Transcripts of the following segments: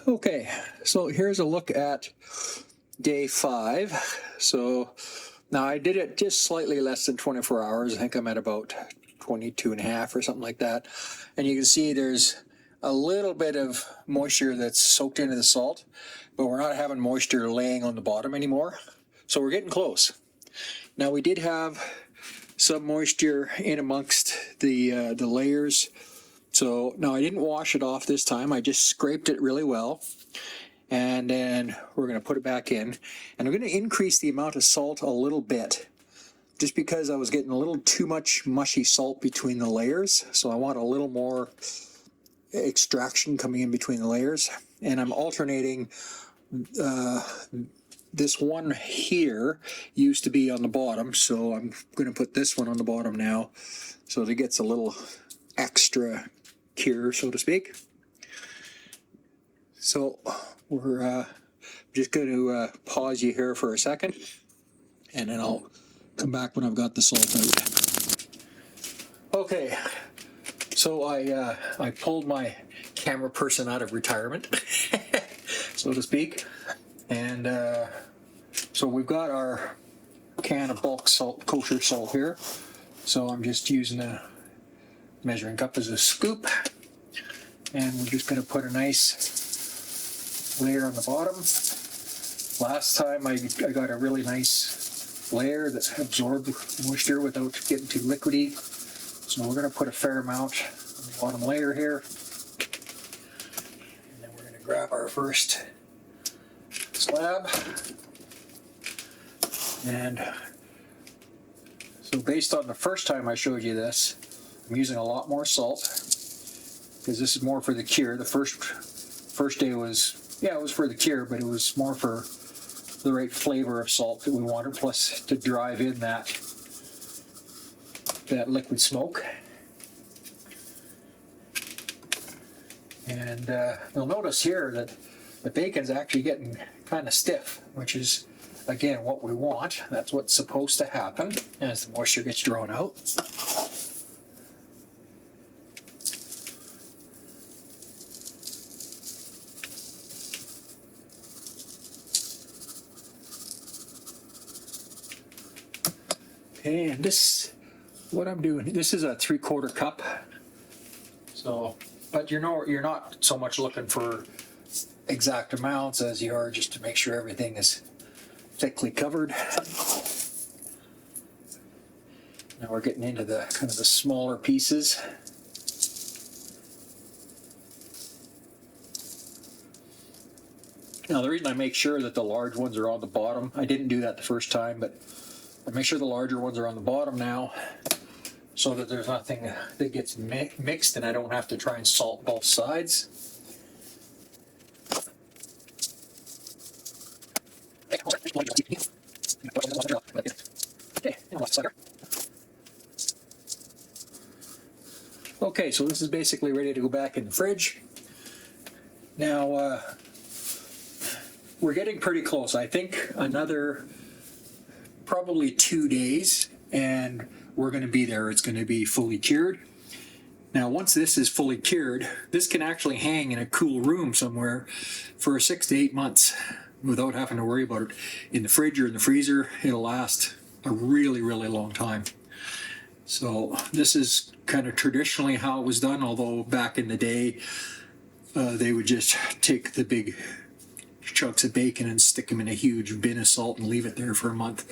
Okay, so here's a look at day 5. So now I did it just slightly less than 24 hours. I think I'm at about 22 and a half or something like that. And you can see there's a little bit of moisture that's soaked into the salt, but we're not having moisture laying on the bottom anymore. So we're getting close. Now we did have some moisture in amongst the layers. So now I didn't wash it off this time. I just scraped it really well. And then we're going to put it back in. And I'm going to increase the amount of salt a little bit, just because I was getting a little too much mushy salt between the layers. So I want a little more extraction coming in between the layers. And I'm alternating. This one here used to be on the bottom, so I'm going to put this one on the bottom now, so that it gets a little extra cure, so to speak. So we're just going to pause you here for a second, and then I'll come back when I've got the salt out. Okay, so I pulled my camera person out of retirement, so to speak, and so we've got our can of bulk salt, kosher salt here. So I'm just using a measuring cup as a scoop, and we're just going to put a nice layer on the bottom. Last time I got a really nice layer that absorbed moisture without getting too liquidy. So we're going to put a fair amount on the bottom layer here, and then we're going to grab our first slab. And so based on the first time I showed you this, I'm using a lot more salt, because this is more for the cure. The first day was, yeah, it was for the cure, but it was more for the right flavor of salt that we wanted, plus to drive in that liquid smoke. And you'll notice here that the bacon's actually getting kind of stiff, which is, again, what we want. That's what's supposed to happen as the moisture gets drawn out. And this, what I'm doing, this is a 3/4 cup. So, but you're not so much looking for exact amounts as you are just to make sure everything is thickly covered. Now we're getting into the kind of the smaller pieces. Now the reason I make sure that the large ones are on the bottom, I didn't do that the first time, but I make sure the larger ones are on the bottom now, so that there's nothing that gets mixed and I don't have to try and salt both sides. Okay, so this is basically ready to go back in the fridge. Now, we're getting pretty close. I think another probably 2 days and we're going to be there. It's going to be fully cured. Now, once this is fully cured, this can actually hang in a cool room somewhere for 6 to 8 months without having to worry about it. In the fridge or in the freezer, it'll last a really, really long time. So this is kind of traditionally how it was done, although back in the day, they would just take the big chunks of bacon and stick them in a huge bin of salt and leave it there for a month.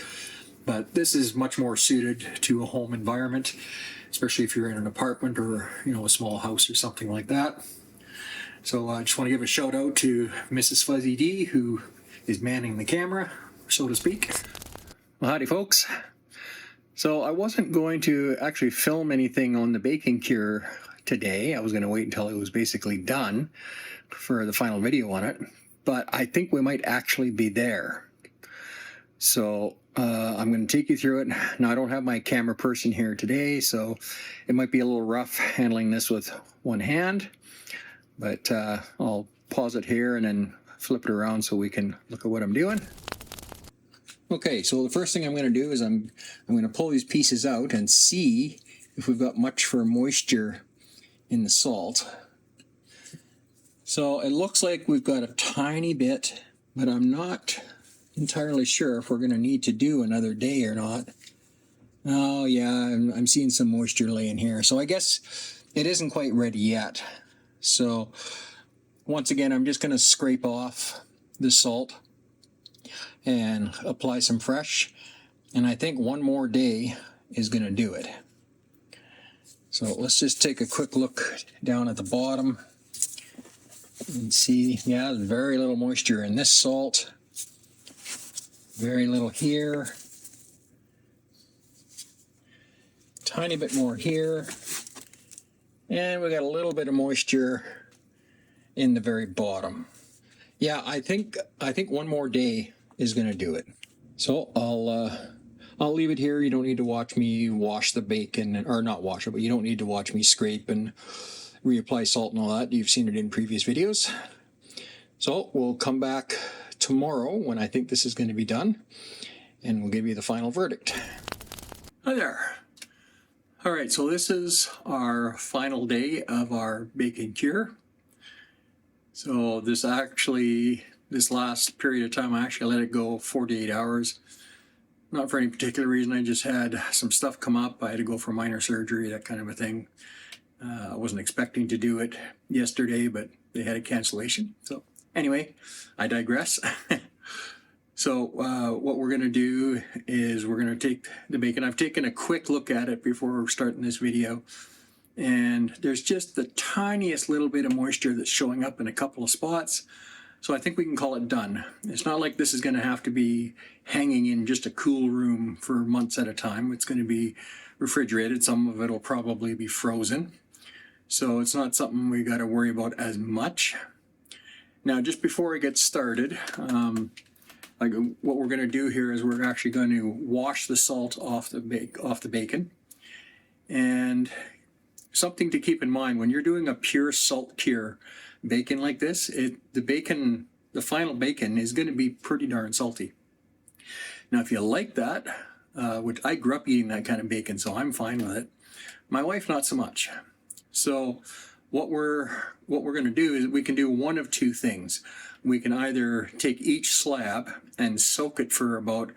But this is much more suited to a home environment, especially if you're in an apartment or, you know, a small house or something like that. So I just want to give a shout out to Mrs. Fuzzy D, who is manning the camera, so to speak. Well, howdy folks. So I wasn't going to actually film anything on the bacon cure today. I was going to wait until it was basically done for the final video on it. But I think we might actually be there. So I'm going to take you through it. Now, I don't have my camera person here today, so it might be a little rough handling this with one hand. But I'll pause it here and then flip it around so we can look at what I'm doing. Okay, so the first thing I'm going to do is I'm going to pull these pieces out and see if we've got much for moisture in the salt. So it looks like we've got a tiny bit, but I'm not entirely sure if we're going to need to do another day or not. Oh yeah, I'm seeing some moisture laying here. So I guess it isn't quite ready yet. So once again, I'm just going to scrape off the salt and apply some fresh. And I think one more day is going to do it. So let's just take a quick look down at the bottom and see, yeah, there's very little moisture in this salt. Very little here. Tiny bit more here. And we got a little bit of moisture in the very bottom. Yeah, I think one more day is going to do it. So I'll leave it here. You don't need to watch me wash the bacon, or not wash it, but you don't need to watch me scrape and reapply salt and all that. You've seen it in previous videos. So we'll come back tomorrow when I think this is going to be done, and we'll give you the final verdict. Hi there. All right, so this is our final day of our bacon cure. So this last period of time, I actually let it go 48 hours. Not for any particular reason, I just had some stuff come up. I had to go for minor surgery, that kind of a thing. I wasn't expecting to do it yesterday, but they had a cancellation. So anyway, I digress. So what we're going to do is we're going to take the bacon. I've taken a quick look at it before starting this video, and there's just the tiniest little bit of moisture that's showing up in a couple of spots. So I think we can call it done. It's not like this is going to have to be hanging in just a cool room for months at a time. It's going to be refrigerated. Some of it will probably be frozen. So it's not something we got to worry about as much. Now, just before I get started, like what we're going to do here is we're actually going to wash the salt off the bacon. And something to keep in mind when you're doing a pure salt cure bacon like this, the final bacon is going to be pretty darn salty. Now, if you like that, which I grew up eating that kind of bacon, so I'm fine with it. My wife, not so much. So what we're going to do is we can do one of two things. We can either take each slab and soak it for about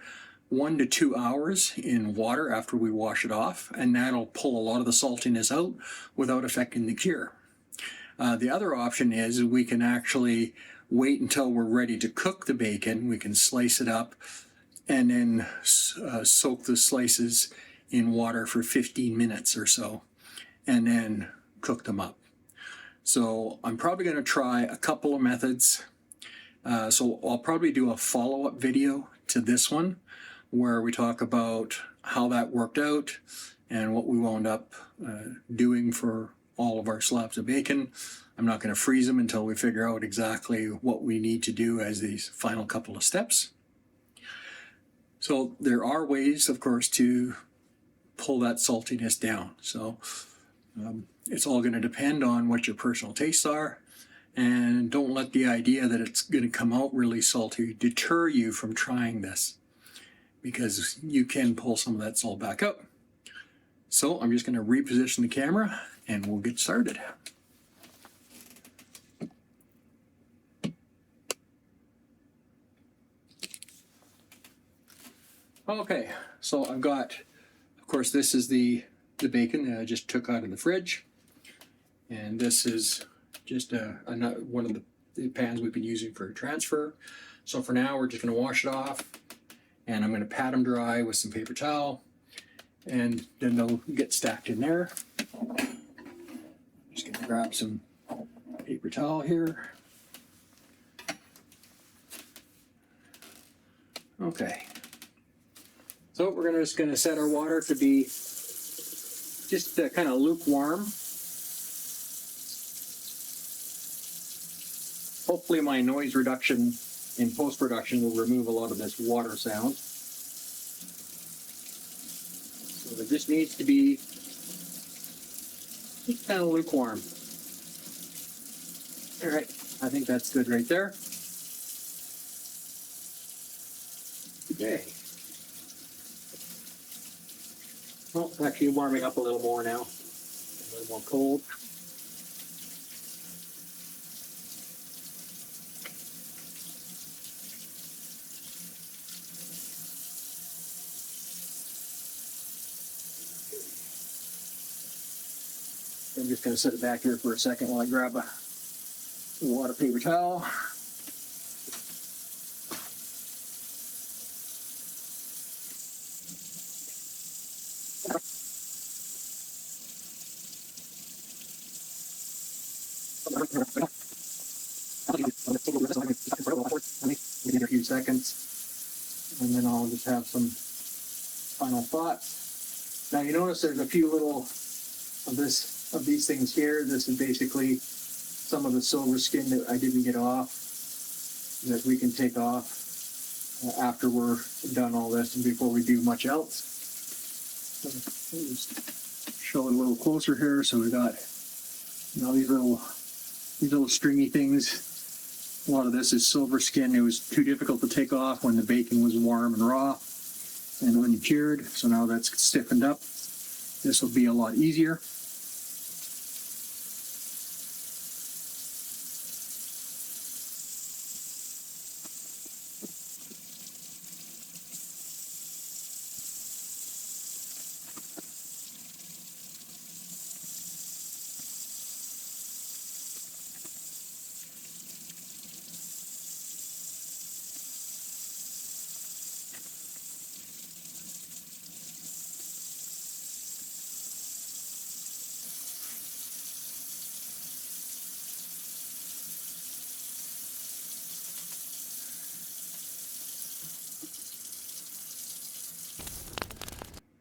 1 to 2 hours in water after we wash it off, and that'll pull a lot of the saltiness out without affecting the cure. The other option is we can actually wait until we're ready to cook the bacon. We can slice it up and then soak the slices in water for 15 minutes or so, and then cook them up. So I'm probably going to try a couple of methods. So I'll probably do a follow-up video to this one where we talk about how that worked out and what we wound up doing for all of our slabs of bacon. I'm not going to freeze them until we figure out exactly what we need to do as these final couple of steps. So there are ways, of course, to pull that saltiness down. So it's all going to depend on what your personal tastes are. And don't let the idea that it's going to come out really salty deter you from trying this, because you can pull some of that salt back out. So I'm just going to reposition the camera and we'll get started. Okay, so I've got, of course, this is the bacon that I just took out of the fridge. And this is just one of the pans we've been using for transfer. So for now, we're just going to wash it off, and I'm going to pat them dry with some paper towel, and then they'll get stacked in there. Just going to grab some paper towel here. Okay. So we're just going to set our water to be just kind of lukewarm. Hopefully my noise reduction in post-production will remove a lot of this water sound. So it just needs to be just kind of lukewarm. All right, I think that's good right there. Okay. Well, it's actually warming up a little more now. A little more cold. I'm just going to set it back here for a second while I grab a water paper towel. In a few seconds, and then I'll just have some final thoughts. Now you notice there's a few little of these things here. This is basically some of the silver skin that I didn't get off that we can take off after we're done all this and before we do much else. So let me just show it a little closer here. So we got, you know, these little stringy things. A lot of this is silver skin. It was too difficult to take off when the bacon was warm and raw and uncured. So now that's stiffened up. This will be a lot easier.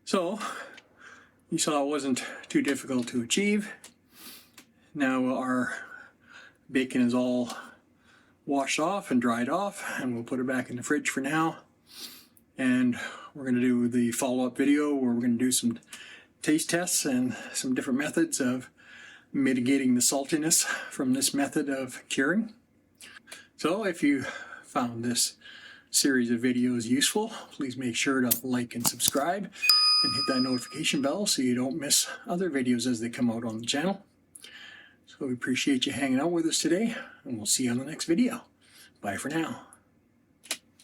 So you saw it wasn't too difficult to achieve. Now our bacon is all washed off and dried off, and we'll put it back in the fridge for now. And we're going to do the follow-up video where we're going to do some taste tests and some different methods of mitigating the saltiness from this method of curing. So if you found this series of videos useful, please make sure to like and subscribe and hit that notification bell so you don't miss other videos as they come out on the channel. So we appreciate you hanging out with us today, and we'll see you on the next video. Bye for now.